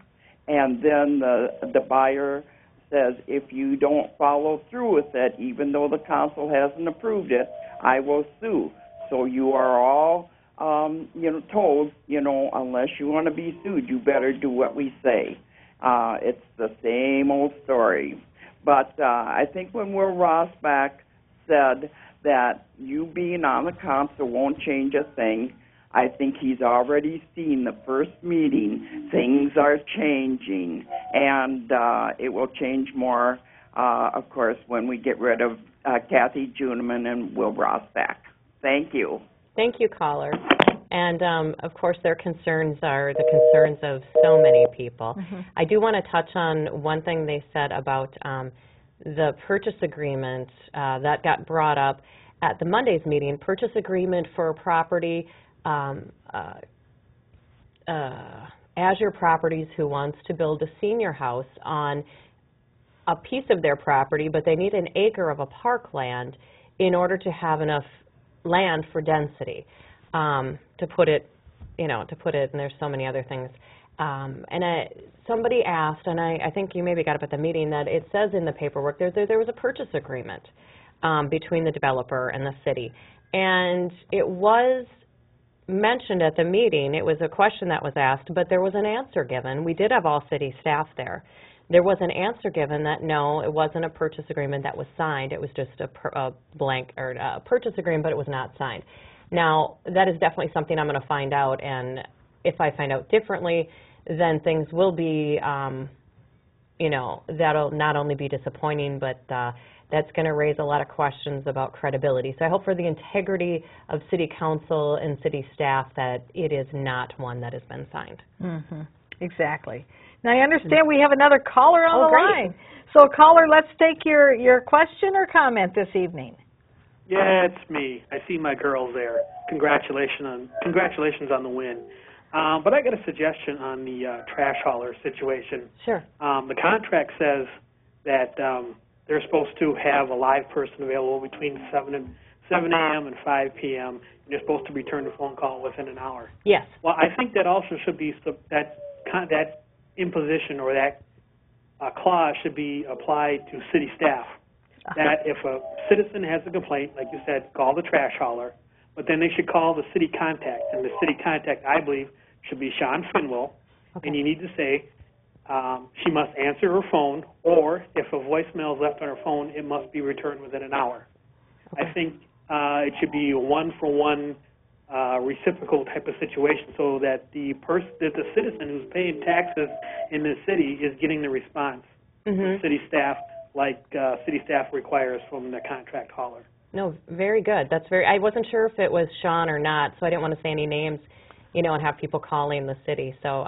and then the buyer says, if you don't follow through with it, even though the council hasn't approved it, I will sue. So you are all, told, unless you want to be sued, you better do what we say. It's the same old story. But I think when Will Rosbach said that you being on the council won't change a thing, I think he's already seen the first meeting. Things are changing, and it will change more, of course, when we get rid of Kathy Juniman and Will Rosbach. Thank you. Thank you, caller. And, of course, their concerns are the concerns of so many people. Mm-hmm. I do want to touch on one thing they said about the purchase agreement that got brought up at the Monday's meeting, purchase agreement for a property, Azure Properties, who wants to build a senior house on a piece of their property, but they need an acre of a parkland in order to have enough land for density. To put it, and there's so many other things. Somebody asked, and I think you maybe got up at the meeting, that it says in the paperwork there was a purchase agreement between the developer and the city. And it was mentioned at the meeting, it was a question that was asked, but there was an answer given. We did have all city staff there. There was an answer given that no, it wasn't a purchase agreement that was signed. It was just a blank or a purchase agreement, but it was not signed. Now, that is definitely something I'm going to find out, and if I find out differently, then things will be, that'll not only be disappointing, but that's going to raise a lot of questions about credibility. So I hope for the integrity of city council and city staff that it is not one that has been signed. Mm-hmm. Exactly. Now, I understand we have another caller on the great. line. So, caller, let's take your question or comment this evening. Yeah, it's me. I see my girls there. Congratulations on the win. But I got a suggestion on the trash hauler situation. Sure. The contract says that they're supposed to have a live person available between 7 a.m. and 5 p.m., and they're supposed to return the phone call within an hour. Yes. Well, I think that also should be, that imposition or that clause should be applied to city staff. That if a citizen has a complaint, like you said, call the trash hauler, but then they should call the city contact, and the city contact, I believe, should be Sean Finwell, and you need to say she must answer her phone, or if a voicemail is left on her phone, it must be returned within an hour. Okay. I think it should be a one-for-one reciprocal type of situation, so that the citizen who's paying taxes in the city is getting the response from city staff, like city staff requires from the contract hauler. No, very good. I wasn't sure if it was Sean or not, so I didn't want to say any names, and have people calling the city. So,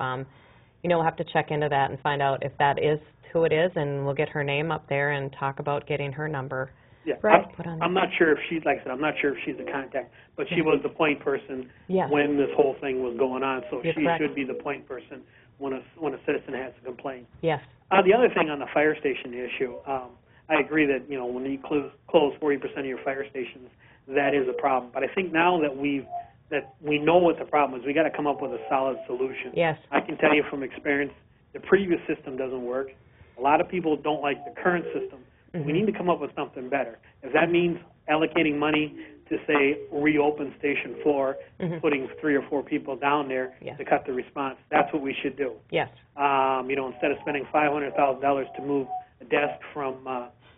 we'll have to check into that and find out if that is who it is, and we'll get her name up there and talk about getting her number. Yeah, Right. Put on I'm not sure if she's, like I said, I'm not sure if she's the contact, but she was the point person Yes. when this whole thing was going on, so You're she correct. should be the point person when a citizen has a complaint. Yes. The other thing on the fire station issue, I agree that, when you close 40% of your fire stations, that is a problem. But I think now that we know what the problem is, we got to come up with a solid solution. Yes. I can tell you from experience, the previous system doesn't work. A lot of people don't like the current system. Mm-hmm. We need to come up with something better. If that means allocating money to, say, reopen Station 4, Mhm. putting 3 or 4 people down there Yes. to cut the response, that's what we should do. Yes. Instead of spending $500,000 to move a desk from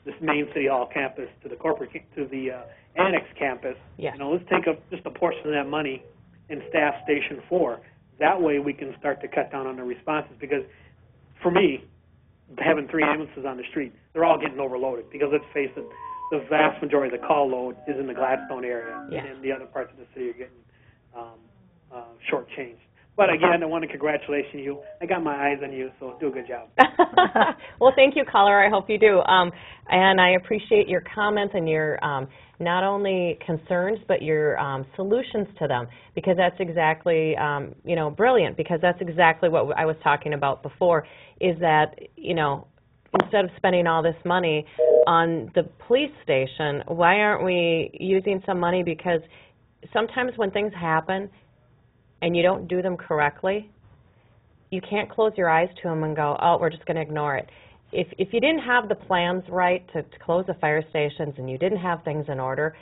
this main City Hall campus to the annex campus, Yes. let's take just a portion of that money and staff Station 4. That way we can start to cut down on the responses, because for me, having 3 ambulances on the street, they're all getting overloaded, because let's face it, the vast majority of the call load is in the Gladstone area, Yeah. and the other parts of the city are getting shortchanged. But again, I want to congratulate you. I got my eyes on you, so do a good job. Well, thank you, caller. I hope you do. And I appreciate your comments and your not only concerns, but your solutions to them, because that's exactly, brilliant, because that's exactly what I was talking about before, is that, instead of spending all this money on the police station, why aren't we using some money? Because sometimes when things happen and you don't do them correctly, you can't close your eyes to them and go, oh, we're just going to ignore it. If you didn't have the plans right to close the fire stations and you didn't have things in order,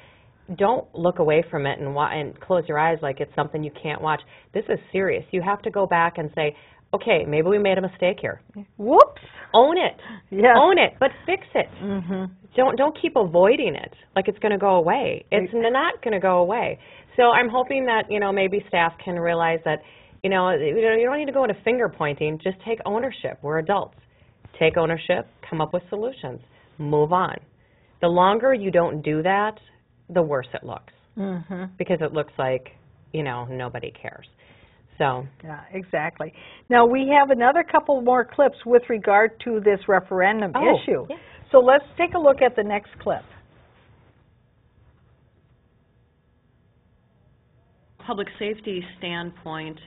don't look away from it and close your eyes like it's something you can't watch. This is serious. You have to go back and say, okay, maybe we made a mistake here. Whoops. Own it. Yes. Own it, but fix it. Mm-hmm. Don't keep avoiding it like it's going to go away. It's not going to go away. So I'm hoping that, maybe staff can realize that, you don't need to go into finger pointing. Just take ownership. We're adults. Take ownership, come up with solutions, move on. The longer you don't do that, the worse it looks, Mm-hmm. because it looks like, nobody cares. So, Yeah, exactly. Now, we have another couple more clips with regard to this referendum issue. yeah. So let's take a look at the next clip. Public safety standpoint,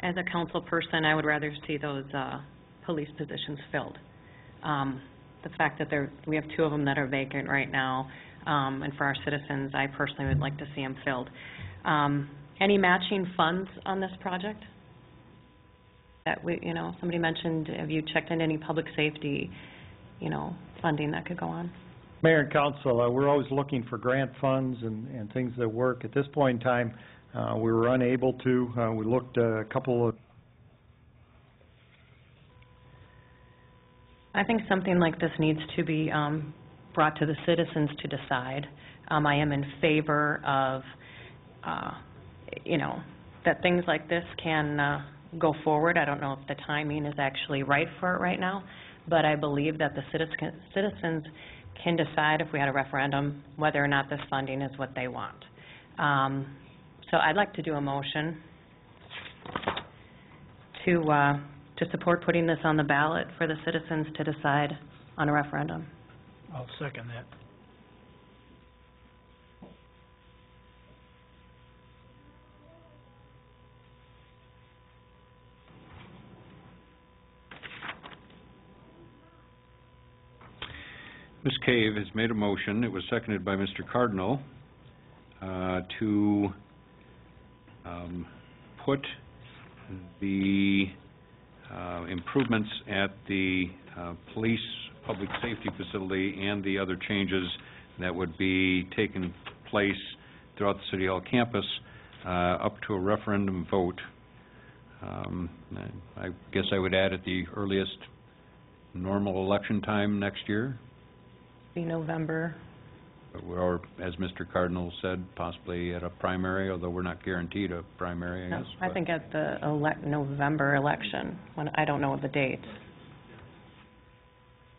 as a council person, I would rather see those police positions filled. The fact that we have 2 of them that are vacant right now, and for our citizens, I personally would like to see them filled. Any matching funds on this project? That somebody mentioned, have you checked into any public safety, funding that could go on? Mayor and Council, we're always looking for grant funds and things that work. At this point in time, we were unable to. We looked a couple of... I think something like this needs to be brought to the citizens to decide. I am in favor of, that things like this can go forward. I don't know if the timing is actually right for it right now, but I believe that the citizens can decide, if we had a referendum, whether or not this funding is what they want. So I'd like to do a motion to support putting this on the ballot for the citizens to decide on a referendum. I'll second that. Ms. Cave has made a motion. It was seconded by Mr. Cardinal to put the improvements at the police public safety facility and the other changes that would be taking place throughout the City Hall campus up to a referendum vote. I guess I would add at the earliest normal election time next year. Be November. Or, as Mr. Cardinal said, possibly at a primary, although we're not guaranteed a primary, I guess. I think at the November election, when I don't know the date.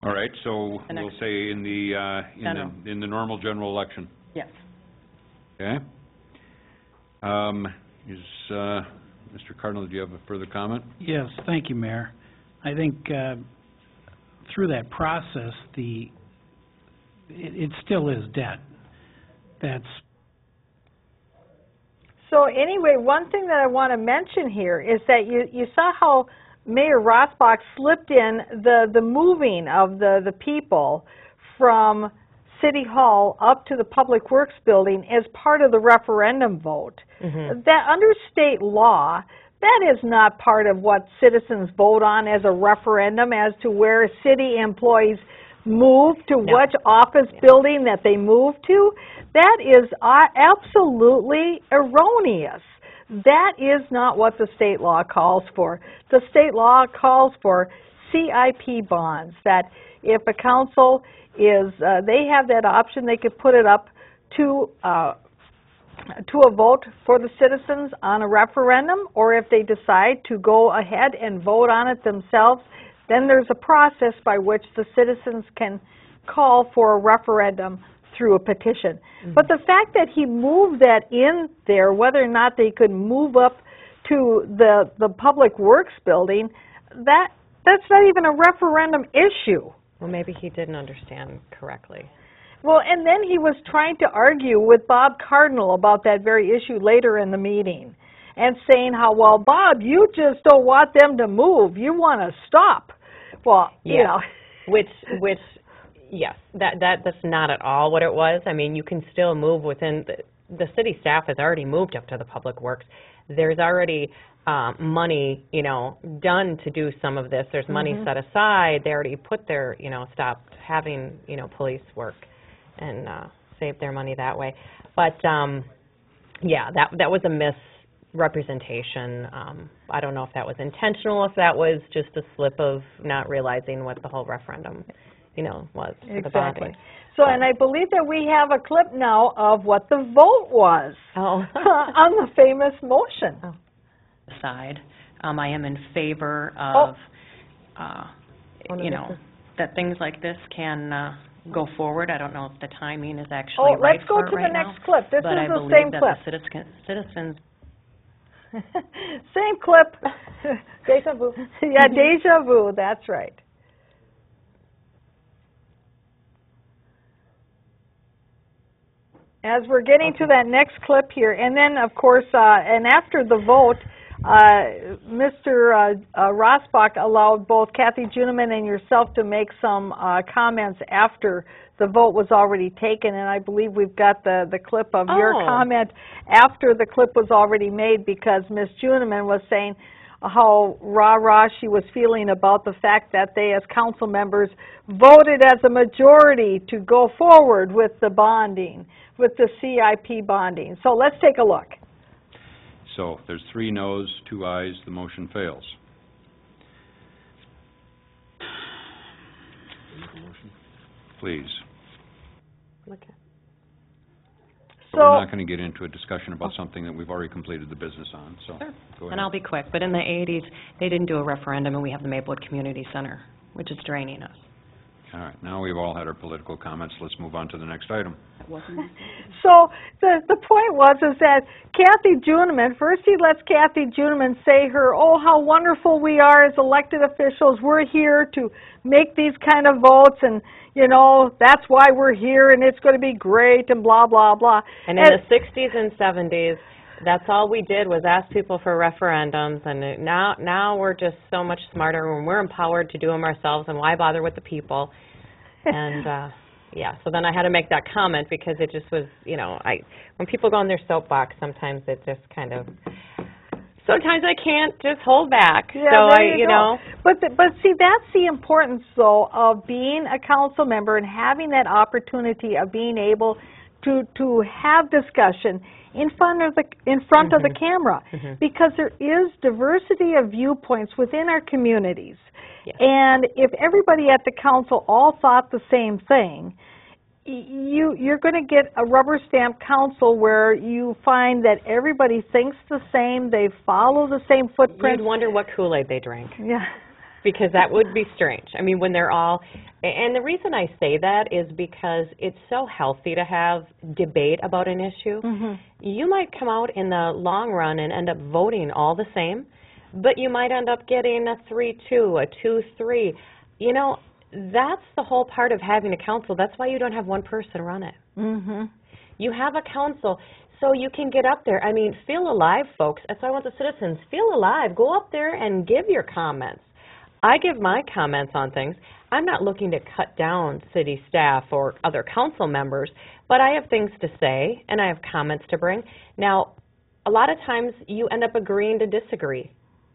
All right, so The we'll next say in the normal general election. Yes. Okay. Mr. Cardinal, do you have a further comment? Yes, thank you, Mayor. I think through that process, it still is debt. That's So anyway, one thing that I want to mention here is that you saw how Mayor Rossbach slipped in the moving of the people from City Hall up to the Public Works Building as part of the referendum vote. That under state law, that is not part of what citizens vote on as a referendum as to where city employees move to which office building that they move to. That is absolutely erroneous. That is not what the state law calls for. The state law calls for CIP bonds, that if a council is, they have that option, they could put it up to a vote for the citizens on a referendum, or if they decide to go ahead and vote on it themselves, then there's a process by which the citizens can call for a referendum through a petition. But the fact that he moved that in there, whether or not they could move up to the Public Works Building, that's not even a referendum issue. Well, maybe he didn't understand correctly. Well, and then he was trying to argue with Bob Cardinal about that very issue later in the meeting and saying how, well, Bob, you just don't want them to move. You want to stop. Well, you know. Which, yes, that's not at all what it was. I mean, you can still move within, the city staff has already moved up to the Public Works. There's already money, you know, done to do some of this. There's money set aside. They already put their, you know, stopped having, you know, police work and saved their money that way. But, yeah, that was a misrepresentation. I don't know if that was intentional, if that was just a slip of not realizing what the whole referendum, you know, was. Exactly. So, and I believe that we have a clip now of what the vote was on the famous motion. Side. I am in favor of, you know, that things like this can go forward. I don't know if the timing is actually right for it right now. Let's go to the next clip. This but is I the same clip. But I believe that the citizens same clip. Deja vu. Yeah, deja vu, that's right. As we're getting to that next clip here, and then, of course, and after the vote, Mr. Rossbach allowed both Kathy Juniman and yourself to make some comments after the vote was already taken, and I believe we've got the clip of your comment after the clip was already made, because Ms. Juniman was saying how rah-rah she was feeling about the fact that they, as council members, voted as a majority to go forward with the bonding, with the CIP bonding. So let's take a look. So there's 3 noes, 2 ayes, the motion fails. Please. Okay. So we're not going to get into a discussion about something that we've already completed the business on, so go ahead. and I'll be quick, but in the 80s, they didn't do a referendum, and we have the Maplewood Community Center, which is draining us. All right, now we've all had our political comments. Let's move on to the next item. So the point was is that Kathy Juniman, first he lets Kathy Juniman say her, oh, how wonderful we are as elected officials. We're here to make these kind of votes, and, you know, that's why we're here, and it's going to be great, and blah, blah, blah. And in the 60s and 70s, that's all we did was ask people for referendums, and now we're just so much smarter, and we're empowered to do them ourselves, and why bother with the people? And, yeah, so then I had to make that comment because it just was, you know, when people go on their soapbox, sometimes it just kind of, sometimes I can't just hold back. Yeah, so you know. But see, that's the importance, though, of being a council member and having that opportunity of being able to have discussion in front of the camera, because there is diversity of viewpoints within our communities. Yes. And if everybody at the council all thought the same thing, you're going to get a rubber stamp council where you find that everybody thinks the same, they follow the same footprint. You'd wonder what Kool-Aid they drank. Yeah. Because that would be strange. I mean, when they're all, and the reason I say that is because it's so healthy to have debate about an issue. You might come out in the long run and end up voting all the same, but you might end up getting a 3-2, a 2-3. You know, that's the whole part of having a council. That's why you don't have one person run it. Mm-hmm. You have a council so you can get up there. I mean, feel alive, folks. That's why I want the citizens. Feel alive. Go up there and give your comments. I give my comments on things. I'm not looking to cut down city staff or other council members, but I have things to say and I have comments to bring. Now, a lot of times you end up agreeing to disagree,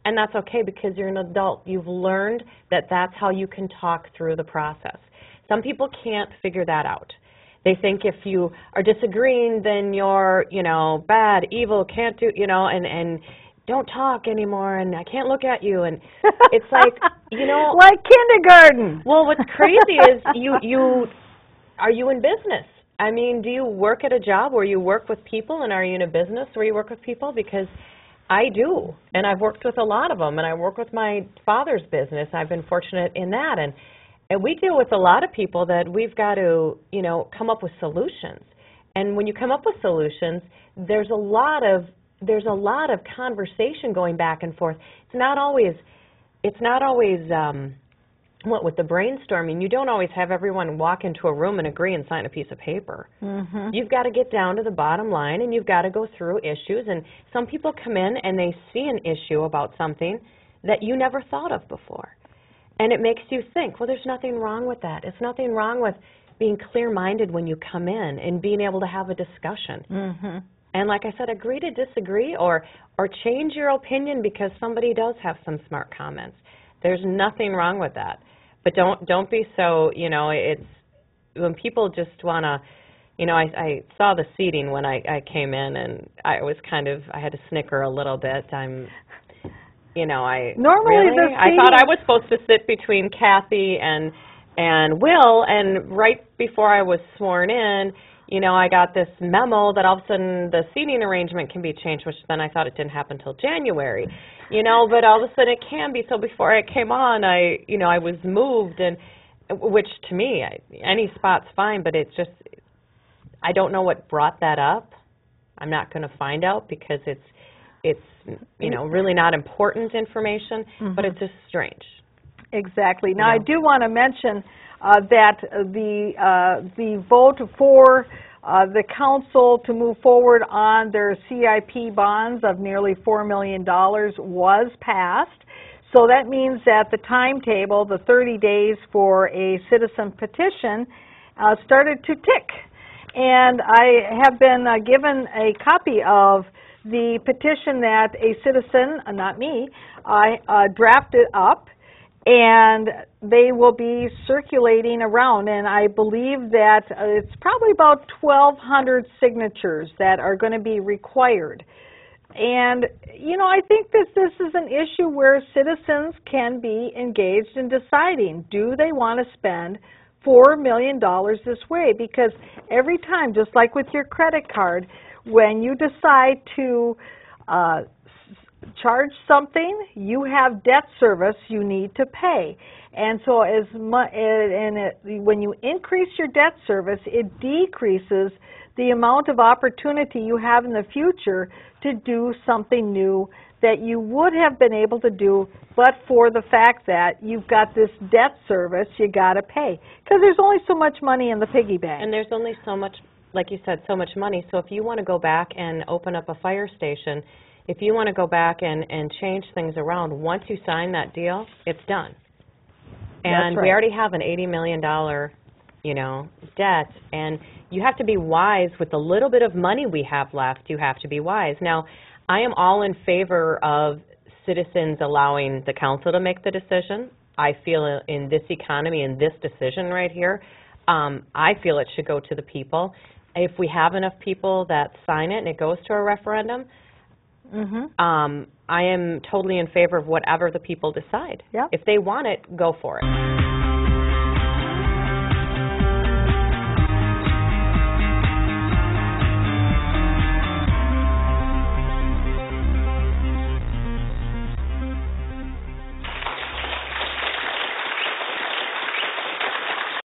and that's okay because you're an adult. You've learned that that's how you can talk through the process. Some people can't figure that out. They think if you are disagreeing, then you're, you know, bad, evil, can't do, you know, and don't talk anymore, and I can't look at you, and it's like, you know. Like kindergarten. Well, what's crazy is are you in business? I mean, do you work at a job where you work with people, and are you in a business where you work with people? Because I do, and I've worked with a lot of them, and I work with my father's business. I've been fortunate in that, and we deal with a lot of people that we've got to, you know, come up with solutions. And when you come up with solutions, there's a lot of conversation going back and forth. It's not always what with the brainstorming, you don't always have everyone walk into a room and agree and sign a piece of paper. Mm-hmm. You've got to get down to the bottom line, and you've got to go through issues. And some people come in and they see an issue about something that you never thought of before. And it makes you think, well, there's nothing wrong with that. It's nothing wrong with being clear-minded when you come in and being able to have a discussion. Mm-hmm. And like I said, agree to disagree or change your opinion because somebody does have some smart comments. There's nothing wrong with that. But don't be so, you know, it's when people just want to, you know, I saw the seating when I came in, and I had to snicker a little bit. Normally really? I thought I was supposed to sit between Kathy and Will, and right before I was sworn in, you know, I got this memo that all of a sudden the seating arrangement can be changed, which then I thought it didn't happen until January, you know, but all of a sudden it can be. So before I came on, I was moved, and which to me, any spot's fine, but it's just, I don't know what brought that up. I'm not going to find out because it's you know, really not important information, mm-hmm. but it's just strange. Exactly. Now, you know? I do want to mention that the vote for the council to move forward on their CIP bonds of nearly $4 million was passed. So that means that the timetable, the 30 days for a citizen petition, started to tick. And I have been given a copy of the petition that a citizen, not me, drafted up, and they will be circulating around, and I believe that it's probably about 1,200 signatures that are going to be required. And, you know, I think that this is an issue where citizens can be engaged in deciding, do they want to spend $4 million this way? Because every time, just like with your credit card, when you decide to charge something, you have debt service you need to pay. And so when you increase your debt service, it decreases the amount of opportunity you have in the future to do something new that you would have been able to do, but for the fact that you've got this debt service you got to pay. Because there's only so much money in the piggy bank. And there's only so much, like you said, so much money. So if you want to go back and open up a fire station, if you want to go back and change things around, once you sign that deal, it's done. And right. We already have an $80 million, you know, debt, and you have to be wise with the little bit of money we have left. You have to be wise. Now, I am all in favor of citizens allowing the council to make the decision. I feel in this economy, in this decision right here, I feel it should go to the people. If we have enough people that sign it and it goes to a referendum, mm-hmm. I am totally in favor of whatever the people decide. Yep. If they want it, go for it.